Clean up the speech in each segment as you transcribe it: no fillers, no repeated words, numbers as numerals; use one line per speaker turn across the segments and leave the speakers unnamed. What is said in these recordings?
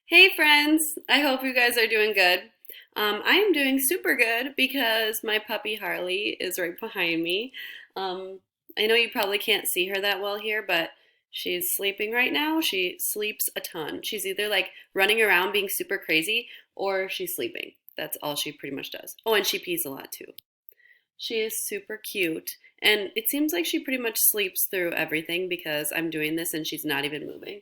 Hey friends, I hope you guys are doing good. I am doing super good because my puppy Harley is right behind me. Um, I know you probably can't see her that well here, but she's sleeping right now. She sleeps a ton. She's either like running around being super crazy or she's sleeping. That's all she pretty much does. Oh, and she pees a lot too. She is super cute, and it seems like she pretty much sleeps through everything because I'm doing this and she's not even moving.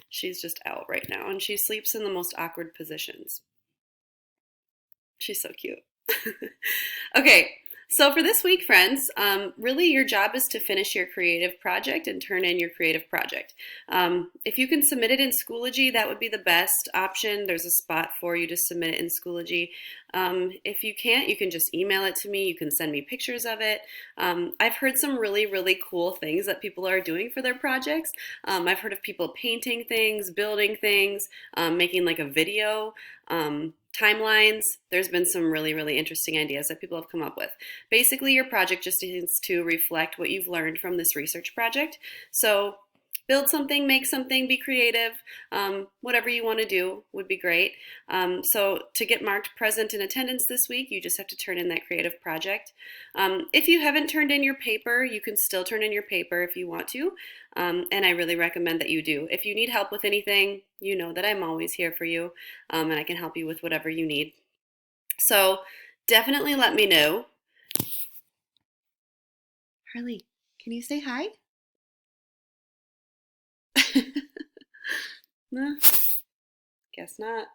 She's just out right now and she sleeps in the most awkward positions. She's so cute. Okay, so for this week, friends, really your job is to finish your creative project and turn in your creative project. If you can submit it in Schoology, that would be the best option. There's a spot for you to submit it in Schoology. If you can't, you can just email it to me. You can send me pictures of it. I've heard some really, really cool things that people are doing for their projects. I've heard of people painting things, building things, making like a video. Timelines. There's been some really, really interesting ideas that people have come up with. Basically, your project just needs to reflect what you've learned from this research project. So, build something, make something, be creative. Whatever you want to do would be great. So, to get marked present in attendance this week, you just have to turn in that creative project. If you haven't turned in your paper, you can still turn in your paper if you want to. And I really recommend that you do. If you need help with anything, you know that I'm always here for you, and I can help you with whatever you need. So definitely let me know. Harley, can you say hi? No, guess not.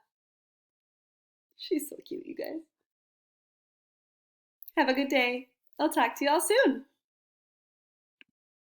She's so cute, you guys. Have a good day. I'll talk to you all soon.